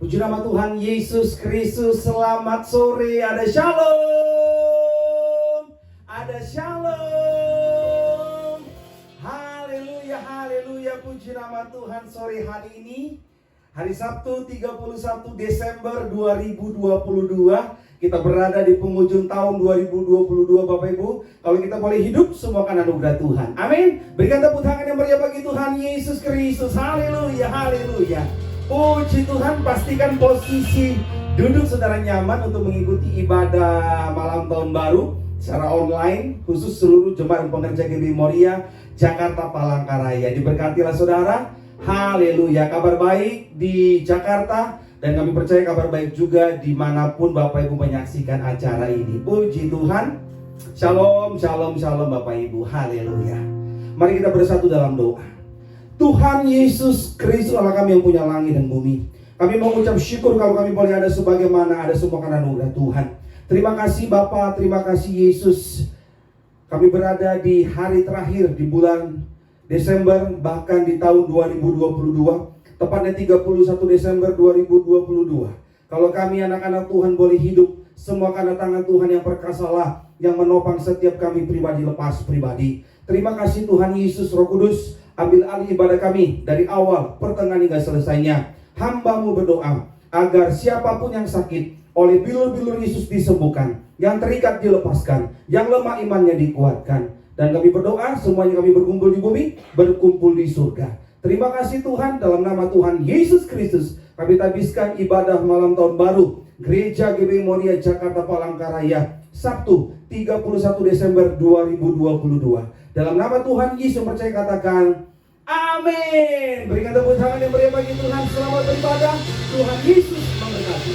Puji nama Tuhan Yesus Kristus. Selamat sore. Ada shalom. Ada shalom. Haleluya, haleluya. Puji nama Tuhan. Sore hari ini, hari Sabtu 31 Desember 2022. Kita berada di penghujung tahun 2022, Bapak Ibu. Kalau kita boleh hidup, semua kan anugerah Tuhan. Amin. Berikan tepuk tangan yang meriah bagi Tuhan Yesus Kristus. Haleluya, haleluya. Puji Tuhan, pastikan posisi duduk saudara nyaman untuk mengikuti ibadah malam tahun baru secara online, khusus seluruh jemaat dan pengerja GBI Moria Jakarta Palangkaraya. Diberkatilah saudara. Haleluya. Kabar baik di Jakarta, dan kami percaya kabar baik juga dimanapun Bapak Ibu menyaksikan acara ini. Puji Tuhan. Shalom, shalom, shalom Bapak Ibu. Haleluya. Mari kita bersatu dalam doa. Tuhan Yesus Kristus Allah kami yang punya langit dan bumi, kami mau ucap syukur kalau kami boleh ada sebagaimana ada semua karena anugerah Tuhan. Terima kasih Bapa, terima kasih Yesus. Kami berada di hari terakhir di bulan Desember, bahkan di tahun 2022, tepatnya 31 Desember 2022. Kalau kami anak-anak Tuhan boleh hidup, semua karena tangan Tuhan yang perkasalah yang menopang setiap kami pribadi lepas pribadi. Terima kasih Tuhan Yesus. Roh Kudus, ambil alih ibadah kami dari awal, pertengahan hingga selesainya. Hamba-Mu berdoa agar siapapun yang sakit oleh bilur-bilur Yesus disembuhkan, yang terikat dilepaskan, yang lemah imannya dikuatkan. Dan kami berdoa semuanya kami berkumpul di bumi, berkumpul di surga. Terima kasih Tuhan, dalam nama Tuhan Yesus Kristus kami tabiskan ibadah malam tahun baru Gereja GBI Moria Jakarta Palangkaraya, Sabtu 31 Desember 2022. Dalam nama Tuhan Yesus percaya katakan amin. Berikan tepuk tangan yang meriah bagi Tuhan. Selamat beribadah. Tuhan Yesus memberkati.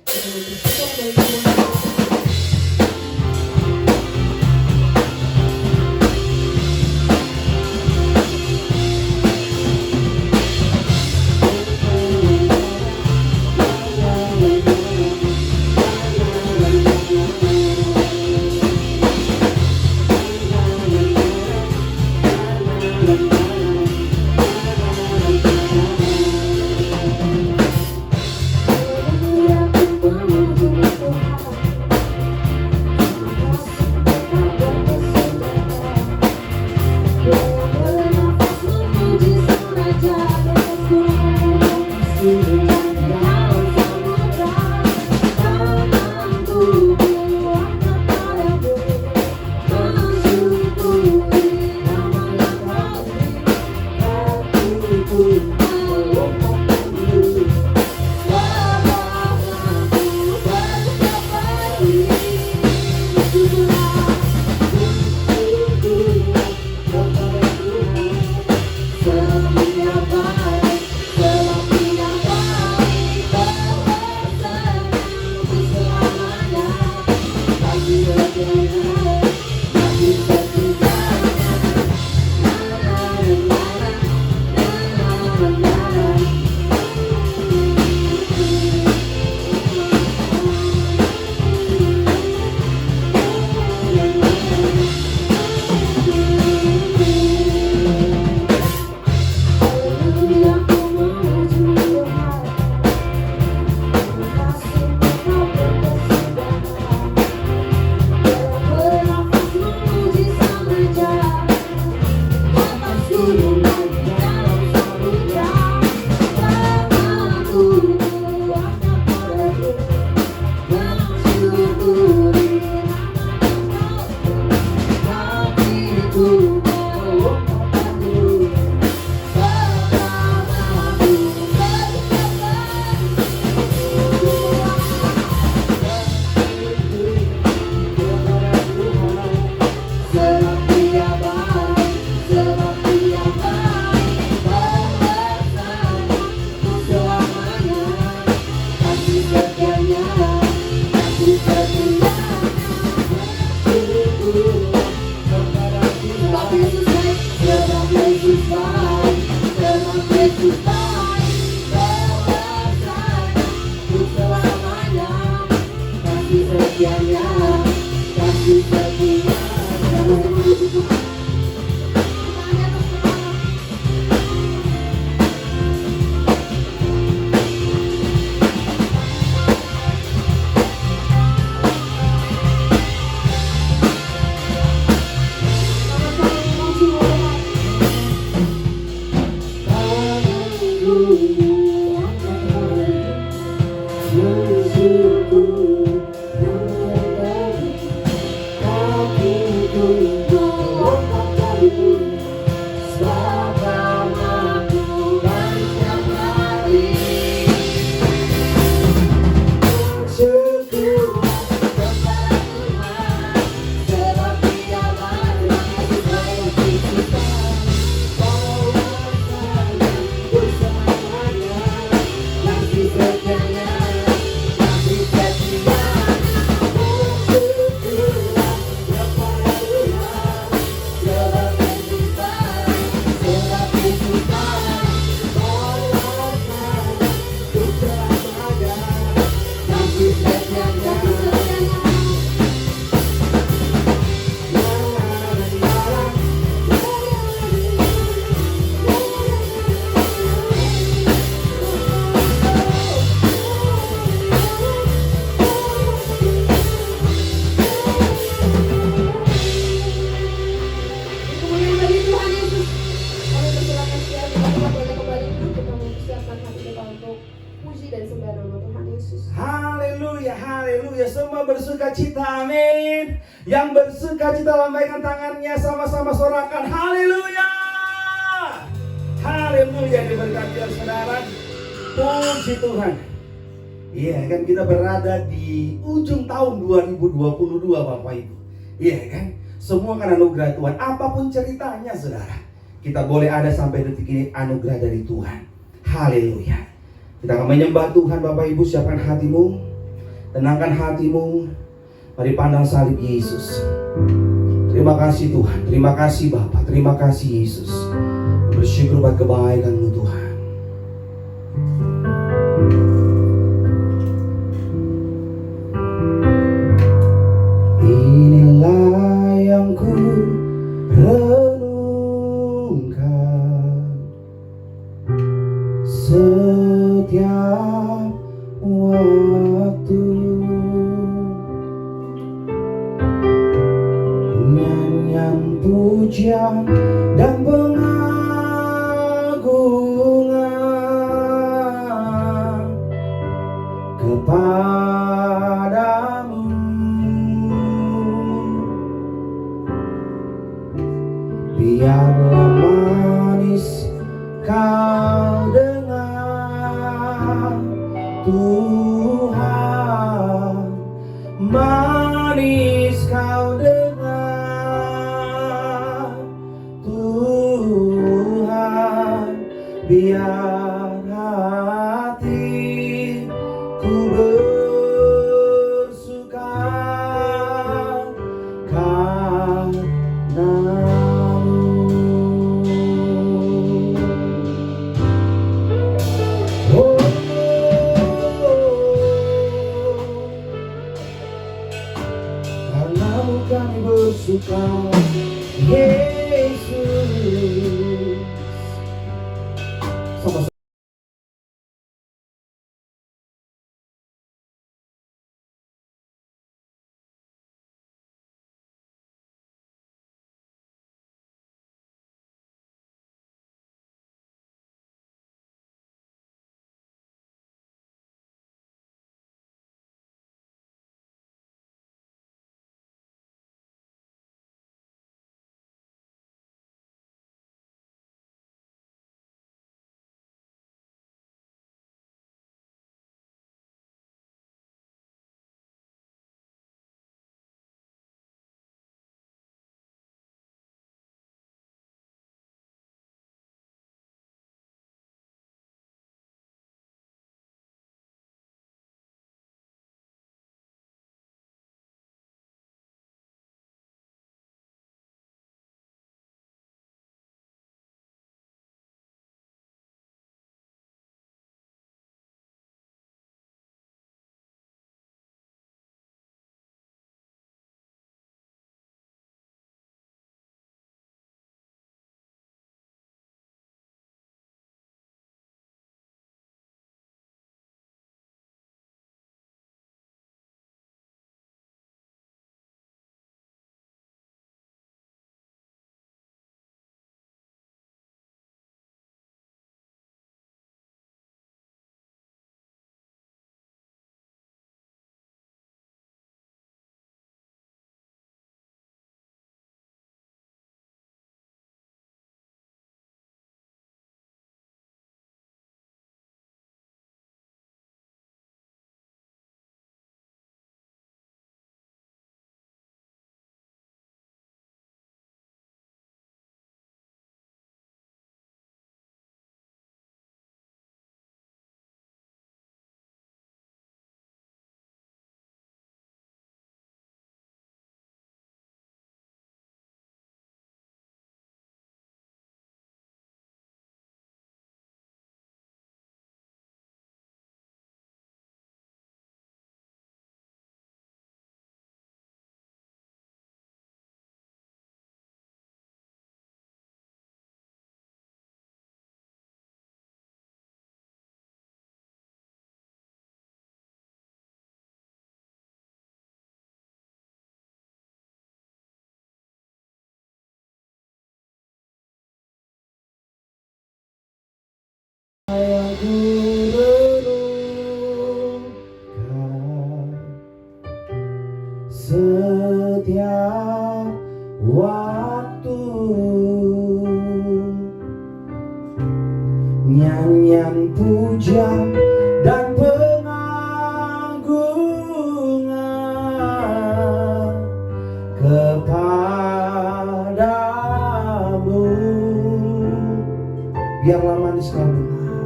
Kita mau bersyukur dari semua. bersukacita, amin. Yang bersukacita lambaikan tangannya, sama-sama sorakan haleluya. Haleluya, diberkati oleh saudara. Puji Tuhan. Iya kan, kita berada di ujung tahun 2022 Bapak Ibu. Iya kan, semua kan anugerah Tuhan. Apapun ceritanya saudara, kita boleh ada sampai detik ini anugerah dari Tuhan. Haleluya. Kita akan menyembah Tuhan Bapak Ibu, siapkan hatimu. Tenangkan hatimu. Mari pandang salib Yesus. Terima kasih Tuhan, terima kasih Bapa, terima kasih Yesus. Bersyukur buat kebaikan-Mu Tuhan. Inilah yang ku renungkan setiap waktu, nyanyian pujian dan pengagungan kepadamu. Biarlah manis kau dengar Tuhan, manis kau dengar Tuhan. Biar hatiku bersuka karena-Mu kami bersuka, Yesus. Sama yang ku renungkan setiap waktu, nyanyian pujian dan pengagungan kepadamu. Biarlah manis kau dengar,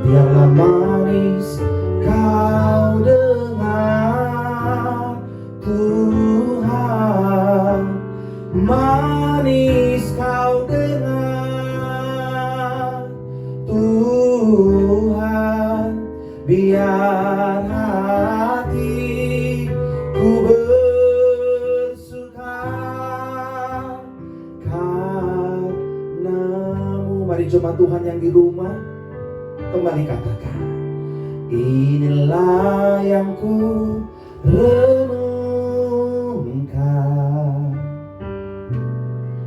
biarlah manis kau dengar jemaat Tuhan yang di rumah, kembali katakan, inilah yang ku renungkan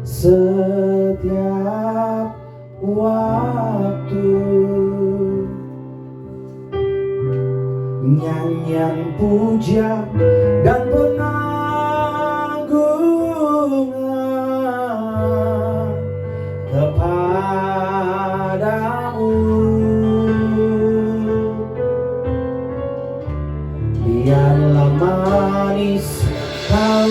setiap waktu, nyanyian puja dan pengagungan kepadamu. Biarlah manis kau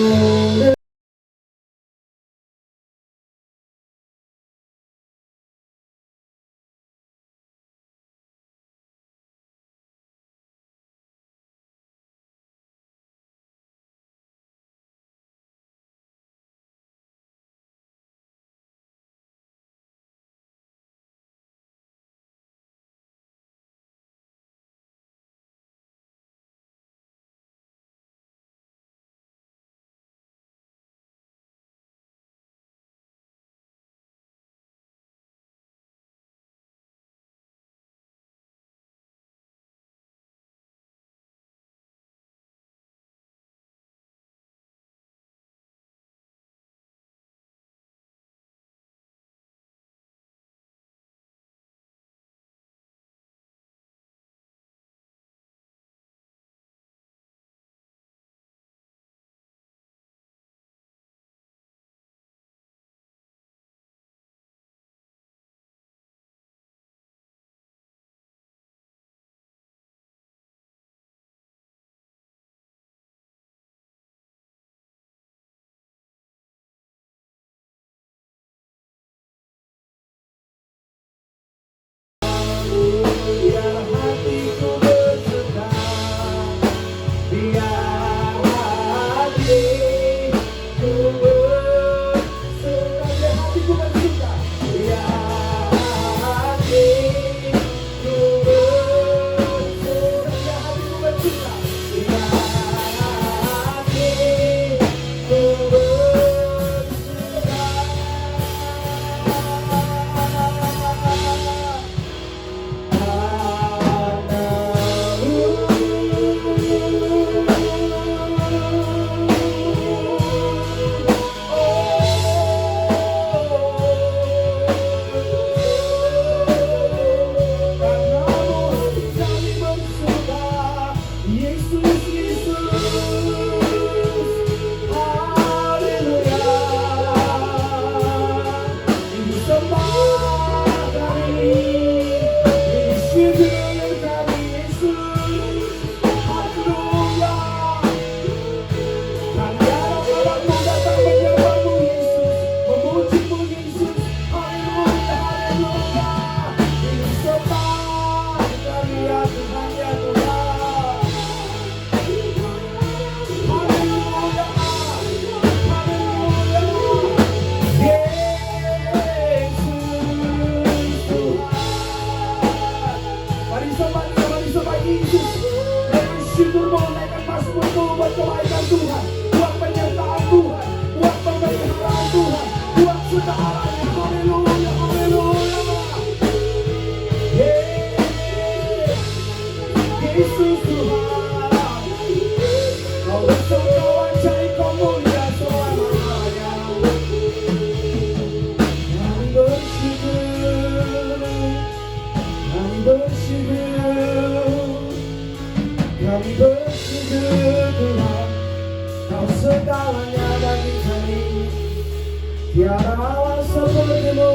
Tiada Allah seperti-Mu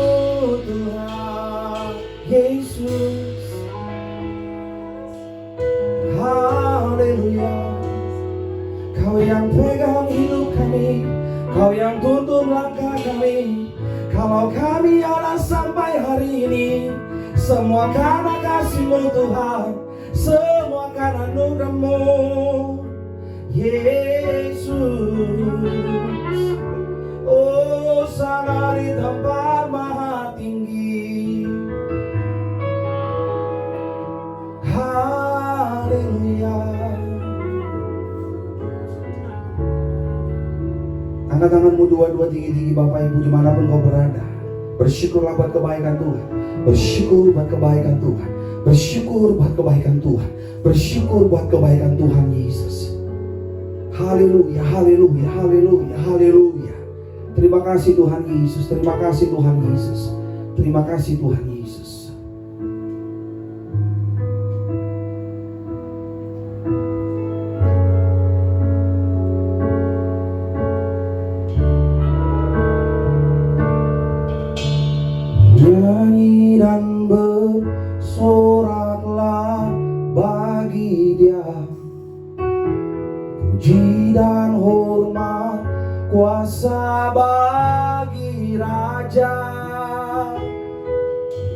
Tuhan Yesus. Haleluya. Kau yang pegang hidup kami, Kau yang tuntun langkah kami. Kalau kami ada sampai hari ini, semua karena kasih-Mu Tuhan, semua karena anugerah-Mu Yesus. Oh, sana di tempat maha tinggi. Haleluya. Angkat tanganmu dua-dua tinggi-tinggi Bapak Ibu dimanapun kau berada. Bersyukurlah buat kebaikan Tuhan. Bersyukur buat kebaikan Tuhan. Bersyukur buat kebaikan Tuhan. Bersyukur buat kebaikan Tuhan Yesus. Haleluya, haleluya, haleluya, haleluya. Terima kasih Tuhan Yesus. Terima kasih Tuhan Yesus. Terima kasih Tuhan Yesus. Nyanyi dan bersoraklah bagi Dia, puji dan hormat kuasa bagi Raja.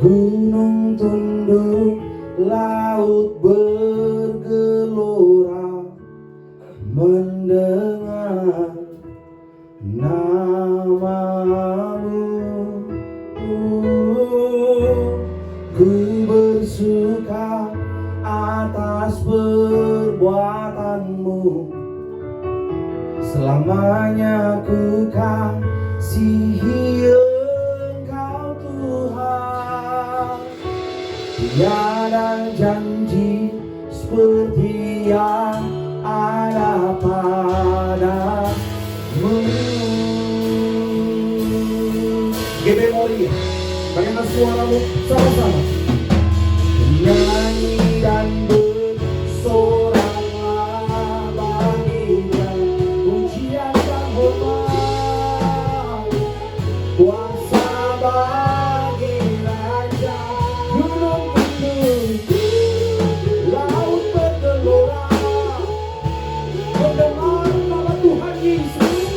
Gunung tunduk, laut bergelora mendengar namamu. Ku bersuka atas perbuatanmu, selamanya ku kasihi Engkau Tuhan. Tiada janji seperti yang ada padamu. Gebe Moria, bagaimana suaramu sama-sama? Nyanyi dan bersoraklah bagi Dia, pujian dan hormat kuasa bagi Raja. Gunung tunduk, laut bergelora mendengar nama Tuhan Yesus.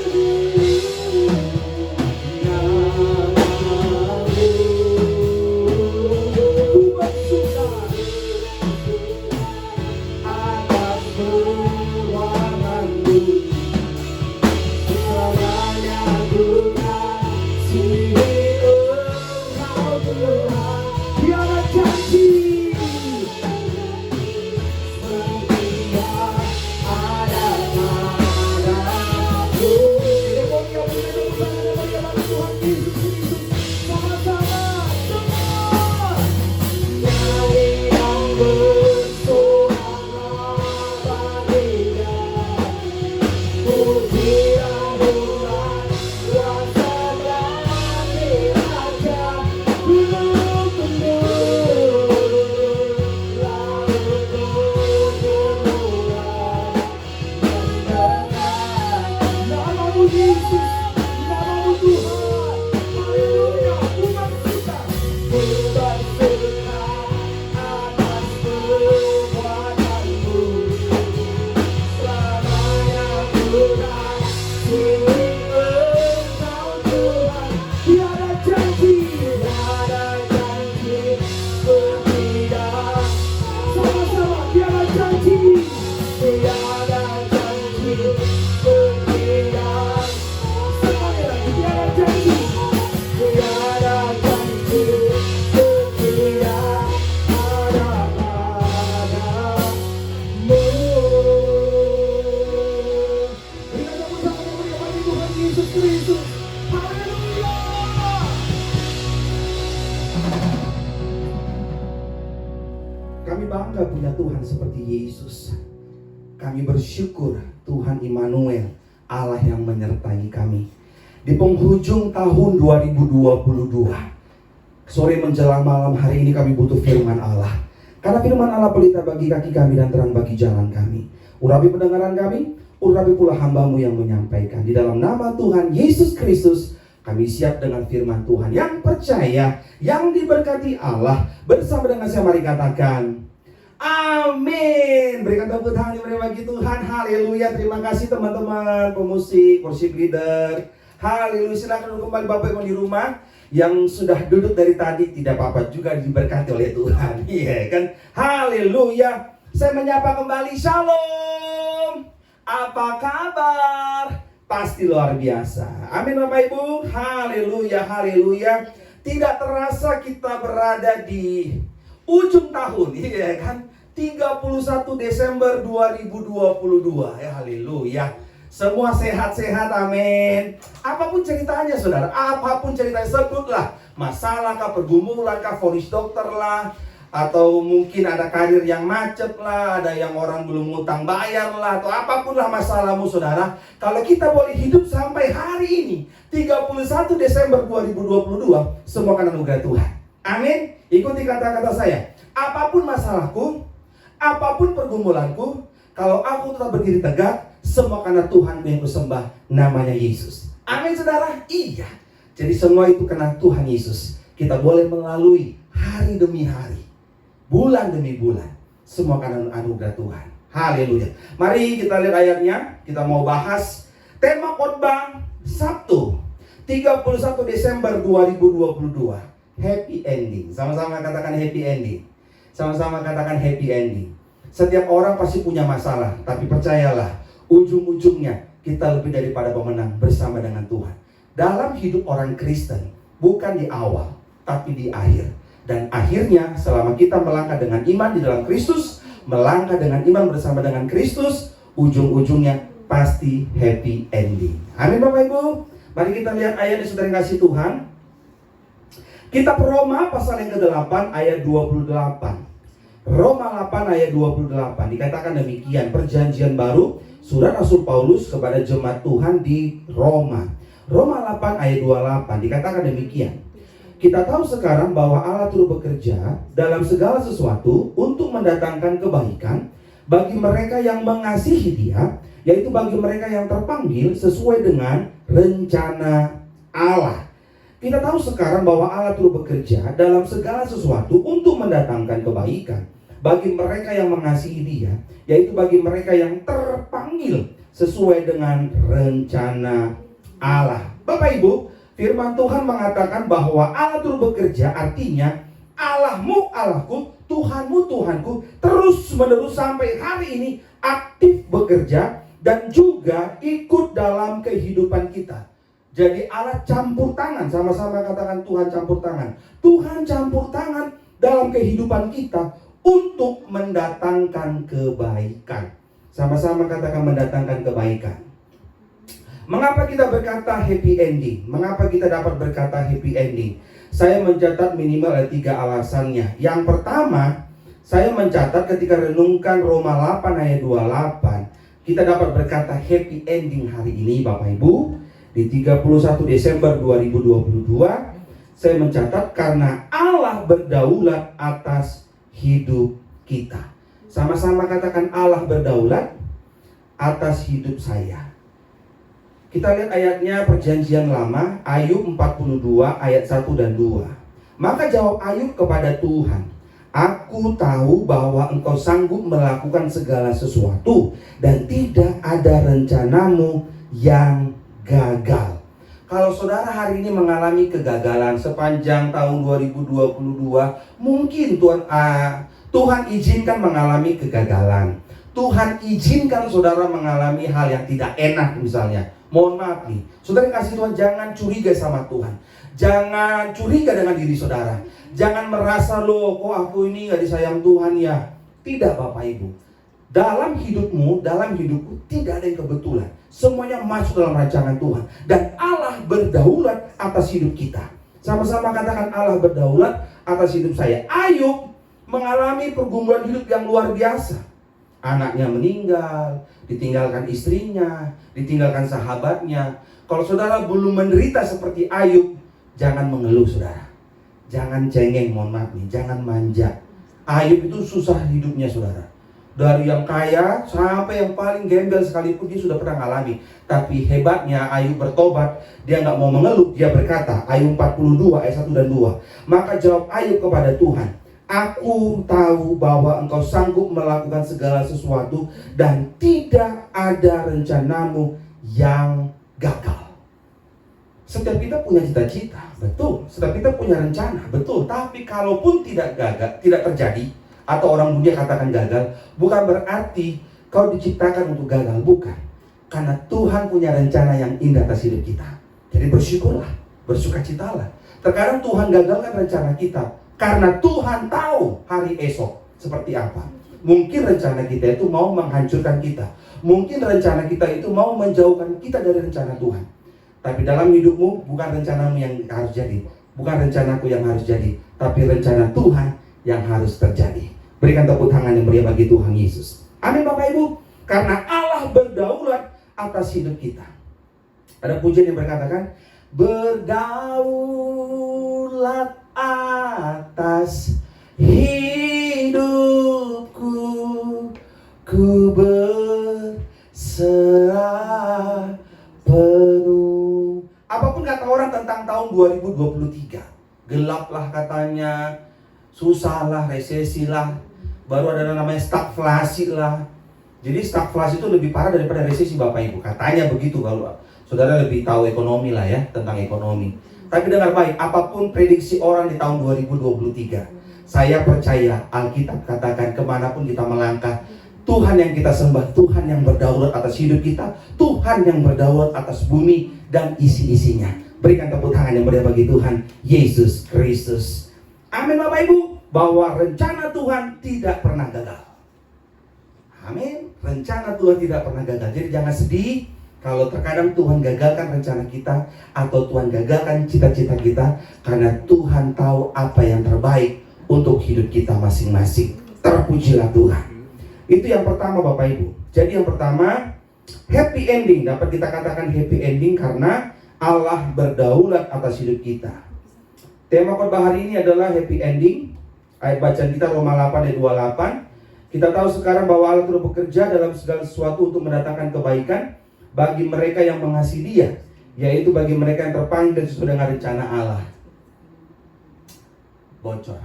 Kami bangga punya Tuhan seperti Yesus. Kami bersyukur Tuhan Immanuel, Allah yang menyertai kami. Di penghujung tahun 2022, sore menjelang malam hari ini kami butuh firman Allah. Karena firman Allah pelita bagi kaki kami dan terang bagi jalan kami. Urapi pendengaran kami, urapi pula hamba-Mu yang menyampaikan. Di dalam nama Tuhan Yesus Kristus, kami siap dengan firman Tuhan. Yang percaya, yang diberkati Allah, bersama dengan saya mari katakan amin. Berikan tepuk tangan bagi Tuhan. Haleluya. Terima kasih teman-teman pemusik, worship leader. Haleluya. Silakan kembali Bapak Ibu di rumah. Yang sudah duduk dari tadi tidak apa-apa, juga diberkati oleh Tuhan. Iya kan? Haleluya. Saya menyapa kembali. Shalom. Apa kabar? Pasti luar biasa. Amin Bapak Ibu. Haleluya, haleluya. Tidak terasa kita berada di ujung tahun, iya kan? 31 Desember 2022. Ya haleluya. Semua sehat-sehat, amin. Apapun ceritanya saudara, apapun ceritanya, sebutlah. Masalah kah, pergumulan kah, vonis dokter lah, atau mungkin ada karir yang macet lah, ada yang orang belum ngutang bayar lah, atau apapun lah masalahmu saudara. Kalau kita boleh hidup sampai hari ini 31 Desember 2022, semua karena anugerah Tuhan. Amin. Ikuti kata-kata saya. Apapun masalahku, apapun pergumulanku, kalau aku tetap berdiri tegak, semua karena Tuhan yang kusembah, namanya Yesus. Amin saudara. Iya. Jadi semua itu karena Tuhan Yesus. Kita boleh melalui hari demi hari, bulan demi bulan, semua karena anugerah Tuhan. Haleluya. Mari kita lihat ayatnya. Kita mau bahas tema khotbah Sabtu 31 Desember 2022. Happy ending. Sama-sama katakan happy ending. Sama-sama katakan happy ending. Setiap orang pasti punya masalah, tapi percayalah, ujung-ujungnya kita lebih daripada pemenang bersama dengan Tuhan. Dalam hidup orang Kristen, bukan di awal, tapi di akhir. Dan akhirnya selama kita melangkah dengan iman di dalam Kristus, melangkah dengan iman bersama dengan Kristus, ujung-ujungnya pasti happy ending. Amin Bapak Ibu. Mari kita lihat ayat yang sudah dikasih Tuhan. Kitab Roma pasal yang ke-8 ayat 28. Roma 8 ayat 28 dikatakan demikian. Perjanjian baru, surat Rasul Paulus kepada jemaat Tuhan di Roma. Roma 8 ayat 28 dikatakan demikian. Kita tahu sekarang bahwa Allah turut bekerja dalam segala sesuatu untuk mendatangkan kebaikan bagi mereka yang mengasihi Dia, yaitu bagi mereka yang terpanggil sesuai dengan rencana Allah. Kita tahu sekarang bahwa Allah turut bekerja dalam segala sesuatu untuk mendatangkan kebaikan bagi mereka yang mengasihi Dia, yaitu bagi mereka yang terpanggil sesuai dengan rencana Allah. Bapak Ibu, firman Tuhan mengatakan bahwa Allah turut bekerja, artinya Allahmu Allahku, Tuhanmu Tuhanku, terus menerus sampai hari ini aktif bekerja dan juga ikut dalam kehidupan kita. Jadi Allah campur tangan, sama-sama katakan Tuhan campur tangan. Tuhan campur tangan dalam kehidupan kita untuk mendatangkan kebaikan. Sama-sama katakan mendatangkan kebaikan. Mengapa kita berkata happy ending? Mengapa kita dapat berkata happy ending? Saya mencatat minimal ada 3 alasannya. Yang pertama, saya mencatat ketika renungkan Roma 8 ayat 28, kita dapat berkata happy ending hari ini Bapak Ibu. Di 31 Desember 2022, saya mencatat karena Allah berdaulat atas hidup kita. Sama-sama katakan Allah berdaulat atas hidup saya. Kita lihat ayatnya perjanjian lama, Ayub 42 ayat 1 dan 2. Maka jawab Ayub kepada Tuhan, aku tahu bahwa engkau sanggup melakukan segala sesuatu dan tidak ada rencanamu yang gagal. Kalau saudara hari ini mengalami kegagalan sepanjang tahun 2022, mungkin Tuhan izinkan mengalami kegagalan. Tuhan izinkan saudara mengalami hal yang tidak enak misalnya. Mohon maaf nih, saudara kasih Tuhan, jangan curiga sama Tuhan. Jangan curiga dengan diri saudara. Jangan merasa loh kok aku ini gak disayang Tuhan ya. Tidak Bapak Ibu. Dalam hidupmu, dalam hidupku tidak ada yang kebetulan. Semuanya masuk dalam rancangan Tuhan. Dan Allah berdaulat atas hidup kita. Sama-sama katakan Allah berdaulat atas hidup saya. Ayub mengalami pergumulan hidup yang luar biasa. Anaknya meninggal, ditinggalkan istrinya, ditinggalkan sahabatnya. Kalau saudara belum menderita seperti Ayub, jangan mengeluh saudara. Jangan cengeng, mohon maaf nih, jangan manja. Ayub itu susah hidupnya saudara. Dari yang kaya sampai yang paling gembel sekalipun dia sudah pernah ngalami. Tapi hebatnya Ayub bertobat, dia nggak mau mengeluh, dia berkata, Ayub 42 ayat 1 dan 2. Maka jawab Ayub kepada Tuhan, aku tahu bahwa engkau sanggup melakukan segala sesuatu dan tidak ada rencanamu yang gagal. Setiap kita punya cita-cita, betul. Setiap kita punya rencana, betul. Tapi kalaupun tidak gagal, tidak terjadi, atau orang dunia katakan gagal, bukan berarti kau diciptakan untuk gagal, bukan. Karena Tuhan punya rencana yang indah atas hidup kita. Jadi bersyukurlah, bersukacitalah. Terkadang Tuhan gagalkan rencana kita karena Tuhan tahu hari esok seperti apa. Mungkin rencana kita itu mau menghancurkan kita. Mungkin rencana kita itu mau menjauhkan kita dari rencana Tuhan. Tapi dalam hidupmu bukan rencanamu yang harus jadi, bukan rencanaku yang harus jadi, tapi rencana Tuhan yang harus terjadi. Berikan tepuk tangan yang meriah bagi Tuhan Yesus. Amin Bapak Ibu. Karena Allah berdaulat atas hidup kita. Ada pujian yang berkatakan, berdaulat atas hidupku, ku berserah penuh. Apapun kata orang tentang tahun 2023, gelaplah katanya, susahlah, resesi lah, baru ada namanya stagflasi lah. Jadi stagflasi itu lebih parah daripada resesi Bapak Ibu. Katanya begitu kalau saudara lebih tahu ekonomi lah ya, tentang ekonomi. Tapi dengar baik, apapun prediksi orang di tahun 2023, saya percaya Alkitab katakan kemanapun kita melangkah, Tuhan yang kita sembah, Tuhan yang berdaulat atas hidup kita, Tuhan yang berdaulat atas bumi dan isi-isinya. Berikan tepuk tangan yang meriah bagi Tuhan Yesus Kristus. Amin Bapak Ibu, bahwa rencana Tuhan tidak pernah gagal. Amin. Rencana Tuhan tidak pernah gagal. Jadi jangan sedih kalau terkadang Tuhan gagalkan rencana kita, atau Tuhan gagalkan cita-cita kita, karena Tuhan tahu apa yang terbaik untuk hidup kita masing-masing. Terpujilah Tuhan. Itu yang pertama Bapak Ibu. Jadi yang pertama, happy ending. Dapat kita katakan happy ending karena Allah berdaulat atas hidup kita. Tema khotbah hari ini adalah happy ending. Ayat bacaan kita Roma 8 ayat 28. Kita tahu sekarang bahwa Allah terus bekerja dalam segala sesuatu untuk mendatangkan kebaikan bagi mereka yang mengasihi Dia, yaitu bagi mereka yang terpanggil sesuai dengan rencana Allah. Bocor.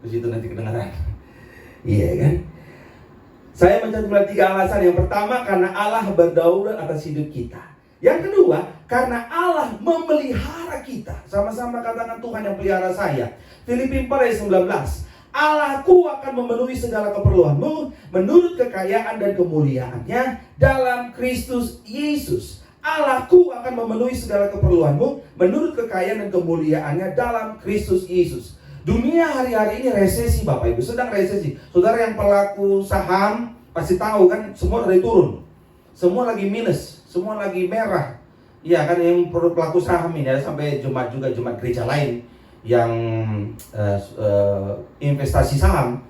Di situ nanti kedengaran. Iya kan? Saya mencantumkan 3 alasan. Yang pertama, karena Allah berdaulat atas hidup kita. Yang kedua, karena Allah memelihara kita. Sama-sama katakan, Tuhan yang pelihara saya. Filipi 4 ayat 19. Allahku akan memenuhi segala keperluanmu menurut kekayaan dan kemuliaannya dalam Kristus Yesus. Allahku akan memenuhi segala keperluanmu menurut kekayaan dan kemuliaannya dalam Kristus Yesus. Dunia hari-hari ini resesi Bapak Ibu, sedang resesi. Saudara yang pelaku saham pasti tahu kan, semua lagi turun, semua lagi minus, semua lagi merah. Iya kan, yang pelaku saham ini ada sampai jemaat juga, jemaat gereja lain yang investasi saham.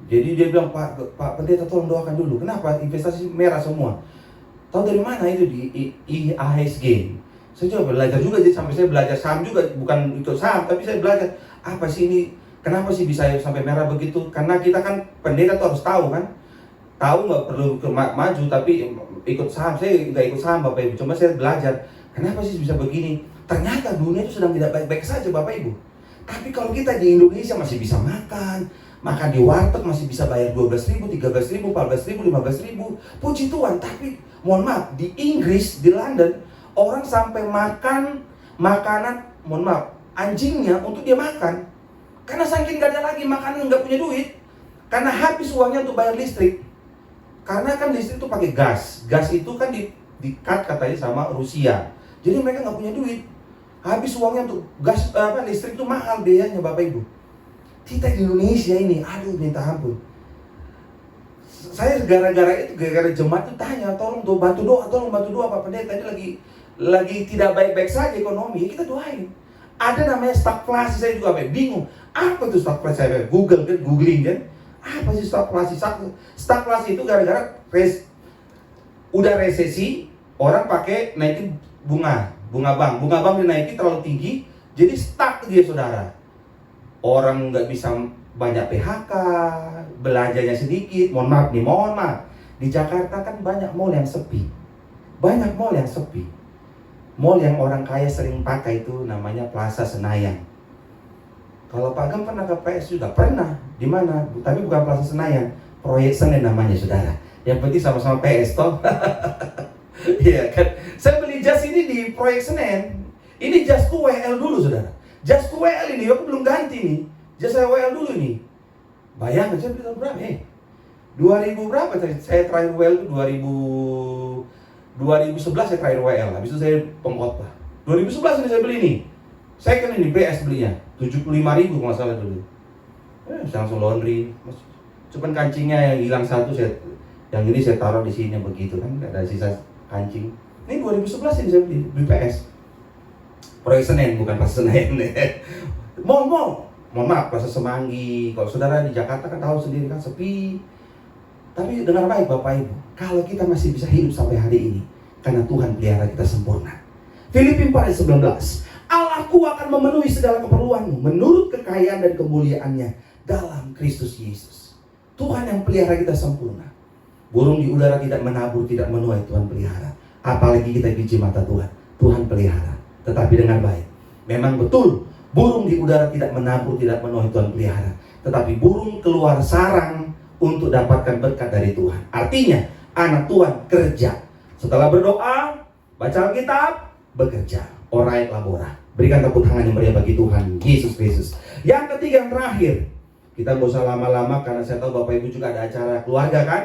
Jadi dia bilang, Pak Pendeta tolong doakan dulu. Kenapa? Investasi merah semua. Tahu dari mana itu? Di IHSG. Saya coba belajar juga, jadi sampai saya belajar saham juga, bukan ikut saham, tapi saya belajar apa sih ini, kenapa sih bisa sampai merah begitu? Karena kita kan pendeta tuh harus tahu kan, tahu nggak perlu maju, tapi ikut saham. Saya nggak ikut saham Bapak Ibu, cuma saya belajar kenapa sih bisa begini. Ternyata dunia itu sedang tidak baik-baik saja Bapak Ibu. Tapi kalau kita di Indonesia masih bisa makan di warteg, masih bisa bayar 12.000, 13.000, 14.000, 15.000. Puji Tuhan. Tapi mohon maaf, di Inggris, di London, orang sampai makan makanan, mohon maaf, anjingnya untuk dia makan. Karena saking gak ada lagi makanan, gak punya duit. Karena habis uangnya untuk bayar listrik. Karena kan listrik itu pakai gas. Gas itu kan di-cut katanya sama Rusia. Jadi mereka gak punya duit. Habis uangnya untuk gas, listrik itu mahal biayanya Bapak Ibu. Kita di Indonesia ini, aduh minta ampun. Saya gara-gara jemaat itu tanya, tolong bantu doa Pak Pendeta, ini lagi tidak baik-baik saja ekonomi. Kita doain. Ada namanya stagflasi, saya juga bingung. Apa itu stagflasi? Saya googling kan. Apa sih stagflasi? Stagflasi itu gara-gara udah resesi, orang pakai naikin bunga bank dinaiki terlalu tinggi, jadi stuck dia saudara. Orang nggak bisa banyak PHK, belanjanya sedikit. Mohon maaf. Di Jakarta kan banyak mall yang sepi. Mall yang orang kaya sering pakai itu namanya Plaza Senayan. Kalau Pak Gem pernah ke PS juga? Pernah. Di mana? Tapi bukan Plaza Senayan, Proyek Senen namanya saudara. Yang penting sama-sama PS toh. Iya kan? Saya beli jas ini di Proyek Senen. Ini jasku WL dulu saudara. Jasku WL ini, aku belum ganti nih. Jas saya WL dulu nih. Bayangkan saya beli tahun berapa 2000 berapa? Saya terakhir WL itu 2011 saya terakhir WL. Habis itu saya pengkhotbah. 2011 ini saya beli nih. Saya kan ini PS belinya 75.000 kalau nggak salah dulu. Saya langsung laundry. Cuman kancingnya yang hilang satu, saya Yang ini saya taruh di sini begitu kan, ada sisa kancing. Ini 2011 ini saya beli BPS. Proyek Senen, bukan Pasar Senen. Mohon maaf, Pasar Semanggi. Kalau saudara di Jakarta kan tahu sendiri kan sepi. Tapi dengar baik Bapak Ibu, kalau kita masih bisa hidup sampai hari ini, karena Tuhan pelihara kita sempurna. Filipi 4 ayat 19. Allahku akan memenuhi segala keperluanmu menurut kekayaan dan kemuliaannya dalam Kristus Yesus. Tuhan yang pelihara kita sempurna. Burung di udara tidak menabur, tidak menuai, Tuhan pelihara. Apalagi kita biji mata Tuhan, Tuhan pelihara. Tetapi dengan baik. Memang betul, burung di udara tidak menabur, tidak menuai, Tuhan pelihara. Tetapi burung keluar sarang untuk dapatkan berkat dari Tuhan. Artinya, anak Tuhan kerja. Setelah berdoa, baca Alkitab, bekerja. Orai labora. Berikan tepuk tangan yang meriah bagi Tuhan Yesus Kristus. Yang ketiga, yang terakhir, kita gak usah lama-lama karena saya tahu Bapak Ibu juga ada acara keluarga kan.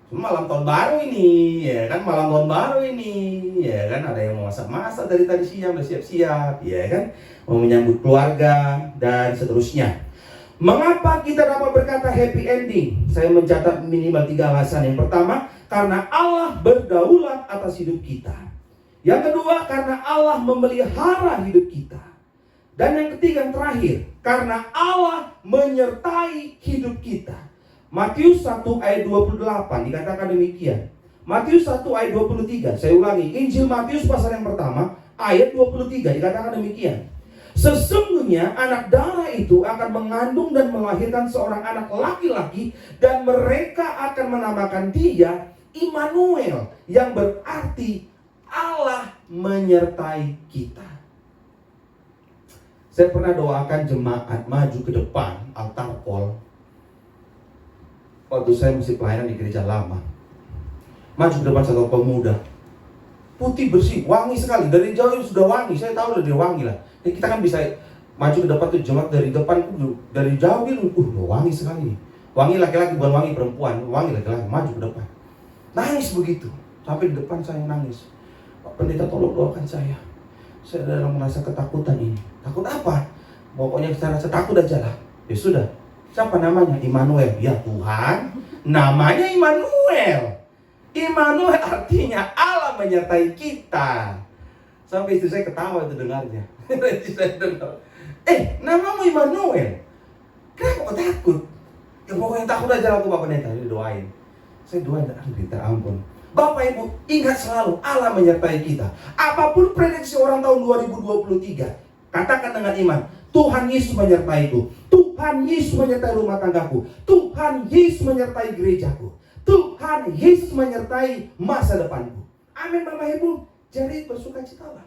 Malam tahun baru ini, ya kan, malam tahun baru ini, ya kan, ada yang mau masak-masak dari tadi siang, udah siap-siap, ya kan, mau menyambut keluarga dan seterusnya. Mengapa kita dapat berkata happy ending? Saya mencatat minimal 3 alasan. Yang pertama, karena Allah berdaulat atas hidup kita. Yang kedua, karena Allah memelihara hidup kita. Dan yang ketiga, yang terakhir, karena Allah menyertai hidup kita. Matius 1 ayat 28 dikatakan demikian. Matius 1 ayat 23, saya ulangi, Injil Matius pasal yang pertama ayat 23 dikatakan demikian. Sesungguhnya anak darah itu akan mengandung dan melahirkan seorang anak laki-laki, dan mereka akan menamakan dia Immanuel, yang berarti Allah menyertai kita. Saya pernah doakan jemaat maju ke depan altar call waktu saya masih pelayanan di gereja lama. Maju ke depan satu pemuda, putih bersih, wangi sekali. Dari jauh sudah wangi, saya tahu udah dia wangi lah. Jadi kita kan bisa maju ke depan tuh, jemaat dari depan, dari jauh dia udah wangi sekali. Wangi laki-laki, bukan wangi perempuan, wangi laki-laki. Maju ke depan, nangis begitu, sampai di depan saya nangis. Pak Pendeta, tolong doakan saya. Saya dalam merasa ketakutan ini. Takut apa? Pokoknya saya rasa takut aja lah. Ya sudah. Siapa namanya? Immanuel. Ya Tuhan, namanya Immanuel. Immanuel artinya Allah menyertai kita. Sampai istri saya ketawa itu dengarnya. Namamu Immanuel. Kenapa kok takut? Ya pokoknya takut aja lah, aku Pak Pendeta. Jadi doain. Saya doain, minta ampun. Bapak Ibu, ingat selalu Allah menyertai kita. Apapun prediksi orang tahun 2023, katakan dengan iman, Tuhan Yesus menyertaiku. Tuhan Yesus menyertai rumah tanggaku. Tuhan Yesus menyertai gerejaku. Tuhan Yesus menyertai masa depanku. Amin Bapak Ibu. Jadi bersukacitalah.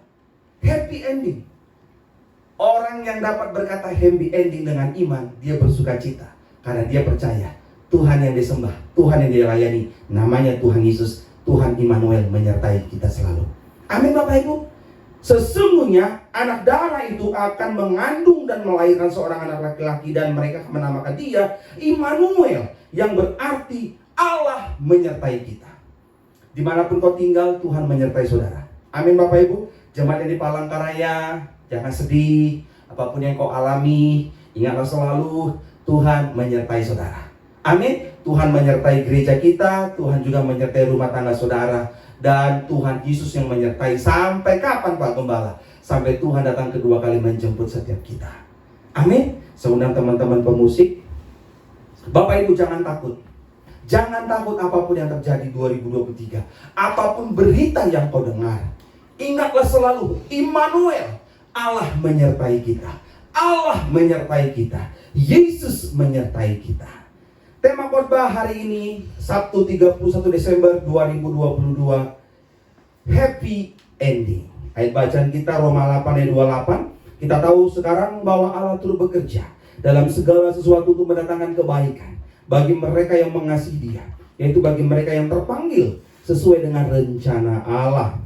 Happy ending. Orang yang dapat berkata happy ending dengan iman, dia bersukacita. Karena dia percaya Tuhan yang disembah, Tuhan yang dilayani, namanya Tuhan Yesus. Tuhan Immanuel menyertai kita selalu. Amin Bapak Ibu. Sesungguhnya anak darah itu akan mengandung dan melahirkan seorang anak laki-laki, dan mereka menamakan dia Immanuel, yang berarti Allah menyertai kita. Dimanapun kau tinggal, Tuhan menyertai saudara. Amin Bapak Ibu. Jemaat yang di Palangkaraya, jangan sedih. Apapun yang kau alami, ingatlah selalu Tuhan menyertai saudara. Amin. Tuhan menyertai gereja kita, Tuhan juga menyertai rumah tangga saudara, dan Tuhan Yesus yang menyertai sampai kapan Pak Gembala? Sampai Tuhan datang kedua kali menjemput setiap kita. Amin. Saya undang teman-teman pemusik. Bapak Ibu jangan takut. Jangan takut apapun yang terjadi 2023. Apapun berita yang kau dengar, ingatlah selalu Immanuel, Allah menyertai kita. Allah menyertai kita. Yesus menyertai kita. Tema khotbah hari ini, Sabtu 31 Desember 2022, Happy Ending. Ayat bacaan kita Roma 8 ayat 28. Kita tahu sekarang bahwa Allah turut bekerja dalam segala sesuatu untuk mendatangkan kebaikan bagi mereka yang mengasihi Dia, yaitu bagi mereka yang terpanggil sesuai dengan rencana Allah.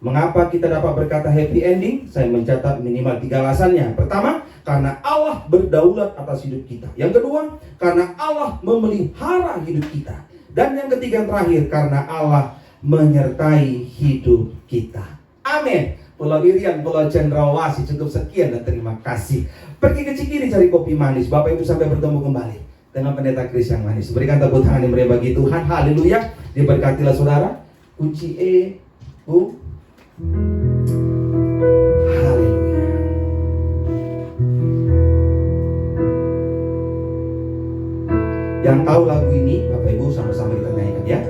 Mengapa kita dapat berkata happy ending? Saya mencatat minimal 3 alasannya. Pertama, karena Allah berdaulat atas hidup kita. Yang kedua, karena Allah memelihara hidup kita. Dan yang ketiga, yang terakhir, karena Allah menyertai hidup kita. Amin. Pulau Irian, Pulau Cendrawasih, cukup sekian dan terima kasih. Pergi ke Cikini cari kopi manis. Bapak Ibu sampai bertemu kembali dengan Pendeta Kris yang manis. Berikan tepuk tangan yang meriah bagi Tuhan. Haleluya. Diberkatilah saudara. Kunci E, Bu. Haleluya. Yang tahu lagu ini, Bapak Ibu sama-sama kita nyanyikan ya.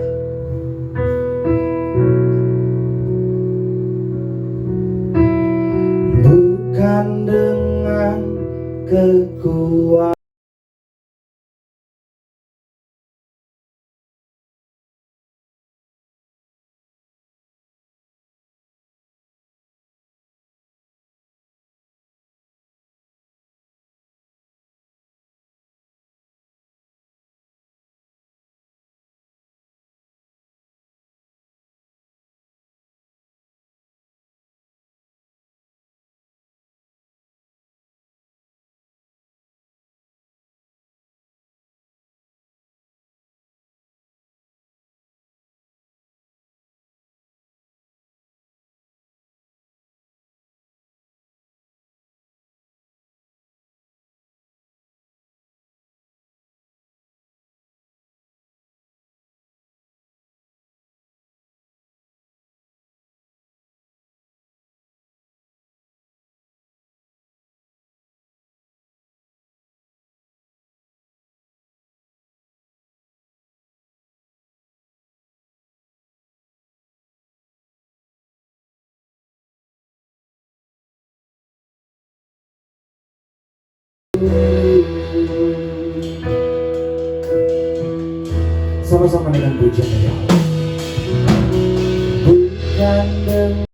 Bukan dengan kekuatan. Sama-sama dengan pujian dari Allah. Bukan dengan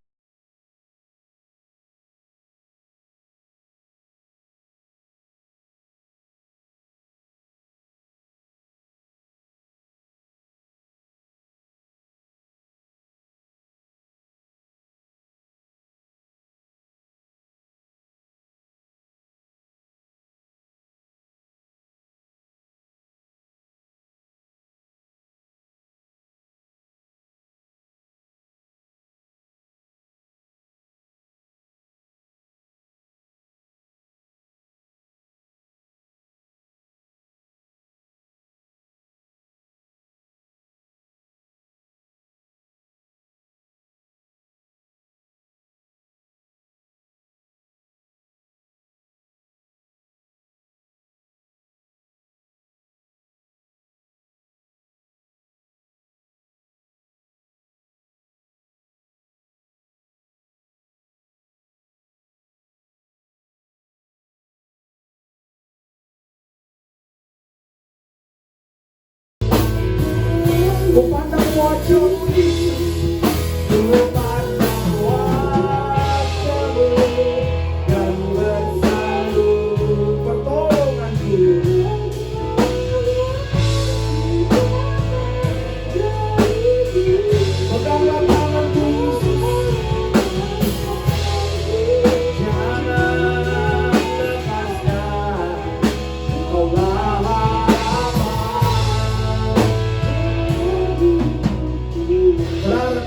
ku pandang wajahmu Yesus, ku pandang wajahmu dan bersatu pertolonganku. Peganglah tanganku Yesus, jangan lepaskan, Engkaulah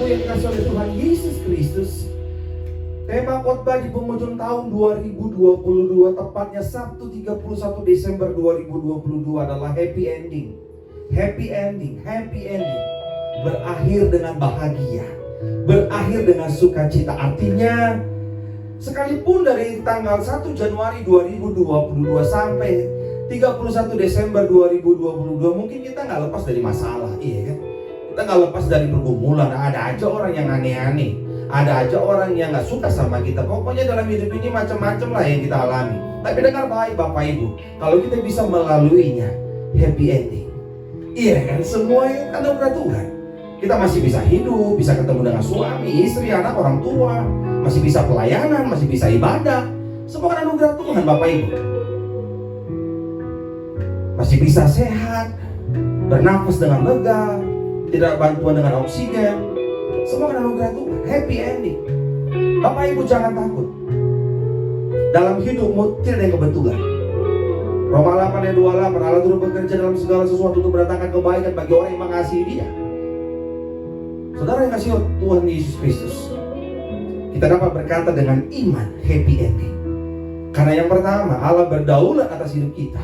yang dikasih oleh Tuhan Yesus Kristus. Tema khotbah di penghujung tahun 2022, tepatnya Sabtu 31 Desember 2022 adalah happy ending. Happy ending, happy ending. Berakhir dengan bahagia, berakhir dengan sukacita. Artinya, sekalipun dari tanggal 1 Januari 2022 sampai 31 Desember 2022, mungkin kita nggak lepas dari masalah, iya kan? Kita nggak lepas dari pergumulan. Ada aja orang yang aneh-aneh, ada aja orang yang nggak suka sama kita. Pokoknya dalam hidup ini macam-macam lah yang kita alami. Tapi dengar baik Bapak Ibu, kalau kita bisa melaluinya, happy ending. Iya kan, semua yang anugerah Tuhan. Kita masih bisa hidup, bisa ketemu dengan suami, istri, anak, orang tua, masih bisa pelayanan, masih bisa ibadah. Semua kan anugerah Tuhan Bapak Ibu. Masih bisa sehat, bernafas dengan lega, tidak bantuan dengan oksigen. Semua kan anugerah Tuhan, happy ending. Bapak Ibu jangan takut. Dalam hidupmu tidak ada yang kebetulan. Roma 8 ayat 28, Allah turut bekerja dalam segala sesuatu untuk mendatangkan kebaikan bagi orang yang mengasihi Dia. Saudara yang kasih Tuhan Yesus Kristus, kita dapat berkata dengan iman happy ending. Karena yang pertama, Allah berdaulat atas hidup kita.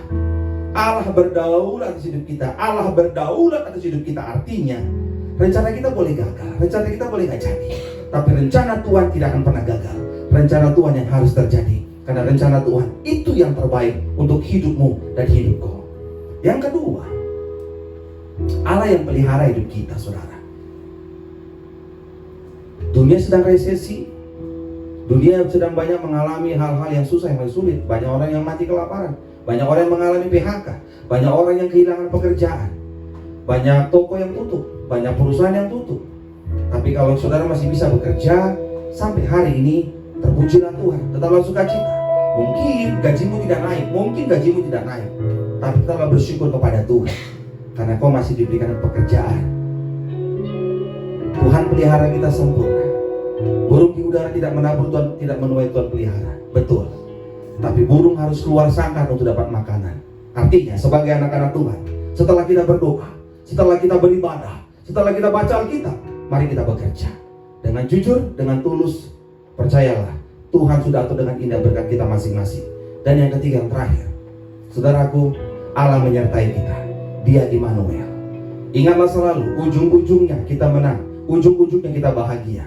Allah berdaulat atas hidup kita. Allah berdaulat atas hidup kita. Artinya, Rencana kita boleh gagal, rencana kita boleh gak jadi, tapi rencana Tuhan tidak akan pernah gagal. Rencana Tuhan yang harus terjadi, karena rencana Tuhan itu yang terbaik untuk hidupmu dan hidupku. Yang kedua, Allah yang pelihara hidup kita, saudara. Dunia sedang resesi, dunia sedang banyak mengalami hal-hal yang susah, yang sulit. Banyak orang yang mati kelaparan, banyak orang yang mengalami PHK, banyak orang yang kehilangan pekerjaan, banyak toko yang tutup, banyak perusahaan yang tutup. Tapi kalau saudara masih bisa bekerja sampai hari ini, terpujilah Tuhan, tetaplah sukacita. Mungkin gajimu tidak naik, tapi tetaplah bersyukur kepada Tuhan, karena kau masih diberikan pekerjaan. Tuhan pelihara kita sempurna. Burung di udara tidak menabur, Tuhan tidak menuai, Tuhan pelihara. Betul. Tapi burung harus keluar sangkar untuk dapat makanan. Artinya sebagai anak-anak Tuhan, setelah kita berdoa, setelah kita beribadah, setelah kita baca Alkitab, mari kita bekerja dengan jujur, dengan tulus. Percayalah, Tuhan sudah atur dengan indah berkat kita masing-masing. Dan yang ketiga, yang terakhir, saudaraku, Allah menyertai kita. Dia Immanuel. Ingatlah selalu, ujung-ujungnya kita menang, ujung-ujungnya kita bahagia.